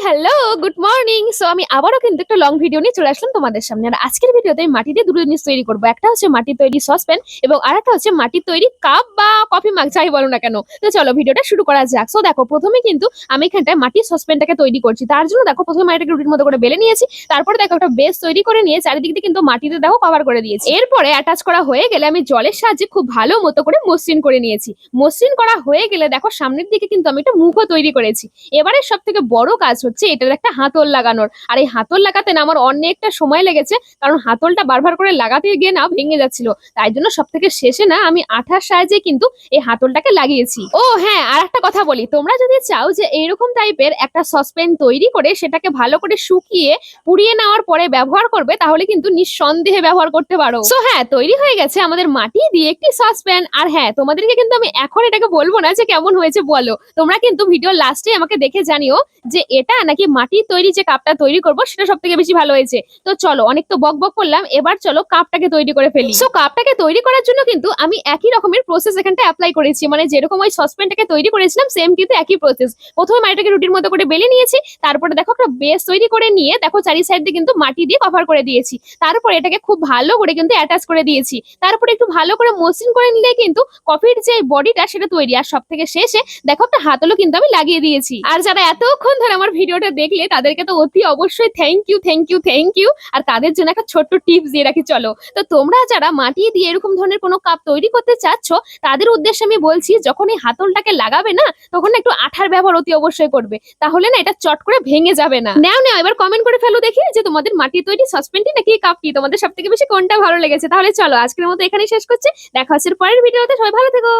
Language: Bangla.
Hello, good morning. সো আমি আবারও কিন্তু একটা লং ভিডিও নিয়ে চলে আসলাম তোমাদের সামনে। আর আজকের ভিডিওতে আমি মাটি দিয়ে দুটো জিনিস তৈরি করব। একটা হচ্ছে মাটির তৈরি সসপ্যান এবং আরেকটা হচ্ছে মাটির তৈরি কাপ বা কফি মাগ যাই বলো না কেন। তো চলো ভিডিওটা শুরু করা যাক। সো দেখো প্রথমে কিন্তু আমি এখানটায় মাটির সসপ্যানটাকে তৈরি করছি। তার জন্য দেখো প্রথমে মাটিটাকে রুটির মতো করে বেলে নিয়েছি। তারপরে দেখো একটা বেস তৈরি করে নিয়ে চারিদিক দিয়ে কিন্তু মাটিতে দেখো কভার করে দিয়েছি। এরপরে অ্যাটাচ করা হয়ে গেলে আমি জলের সাহায্যে খুব ভালো মতো করে মসৃণ করে নিয়েছি। মসৃণ করা হয়ে গেলে দেখো সামনের দিকে কিন্তু আমি একটা মুখও তৈরি করেছি। এবারে সব থেকে বড় কাজ হচ্ছে এটার একটা হাতল লাগানোর। আর এই হাতল লাগাতে না আমার অনেকটা সময় লেগেছে, কারণ হাতলটা বারবার করে লাগাতে গিয়ে না ভেঙে যাচ্ছিল। তাই জন্য সব থেকে শেষে না আমি আঠার সাহায্যে কিন্তু এই হাতলটাকে লাগিয়েছি। ও হ্যাঁ, আর একটা কথা বলি, তোমরা যদি চাও যে এইরকম টাইপের একটা সসপ্যান তৈরি করে সেটাকে ভালো করে শুকিয়ে পুড়িয়ে নেওয়ার পরে ব্যবহার করবে, তাহলে কিন্তু নিঃসন্দেহে ব্যবহার করতে পারো। সো হ্যাঁ, তৈরি হয়ে গেছে আমাদের মাটি দিয়ে একটি সসপ্যান। আর হ্যাঁ, তোমাদেরকে কিন্তু আমি এখন এটাকে বলবো না যে কেমন হয়েছে বলো, তোমরা কিন্তু ভিডিও লাস্টে আমাকে দেখে জানিও যে এটা নাকি মাটির তৈরি যে কাপটা তৈরি করব সেটা সব থেকে বেশি ভালো হয়েছে। তো চলো, অনেক তো বক বক করলাম, এবার চলো কাপটাকে তৈরি করে ফেলি। সো কাপটাকে তৈরি করার জন্য কিন্তু আমি একই রকমের প্রসেস এখানটা অ্যাপ্লাই করেছি, মানে যেরকম ওই সসপ্যানটাকে তৈরি করেছিলাম সেম কিন্তু একই প্রসেস। প্রথমে মাটিটাকে রুটির মতো করে বেলে নিয়েছি, তারপরে দেখো একটা বেস তৈরি করে নিয়ে দেখো চারি সাইড দিয়ে কিন্তু মাটি দিয়ে কভার করে দিয়েছি। তারপরে এটাকে খুব ভালো করে কিন্তু অ্যাটাচ করে দিয়েছি। তারপরে একটু ভালো করে মসৃণ করে নিলে কিন্তু কফির যে বডিটা সেটা তৈরি। আর সব থেকে শেষে দেখো একটা হাতলও কিন্তু আমি লাগিয়ে দিয়েছি। আর যারা এতক্ষণ ধরে আমার ভিডিওটা দেখলে তাদেরকে তো অতি অবশ্যই thank you thank you thank you. আর তাদের জন্য একটা ছোট্ট টিপস দিয়ে রাখি চলো। তো তোমরা যারা মাটি দিয়ে এরকম ধরনের কোনো কাপ তৈরি করতে চাচ্ছ, তাদের উদ্দেশ্যে আমি বলছি যখন এই হাতলটাকে লাগাবে না তখন না একটু আঠার ব্যবহার অতি অবশ্যই করবে, তাহলে না এটা চট করে ভেঙে যাবে না। নাও নাও, এবার কমেন্ট করে ফেলো দেখি যে তোমাদের মাটি তৈরি সসপ্যানটি নাকি এই কাপটি তোমাদের সব থেকে বেশি কোনটা ভালো লেগেছে। তাহলে চলো আজকের মতো এখানেই শেষ করছি, দেখা হচ্ছে পরের ভিডিওতে। সবাই ভালো থেকো।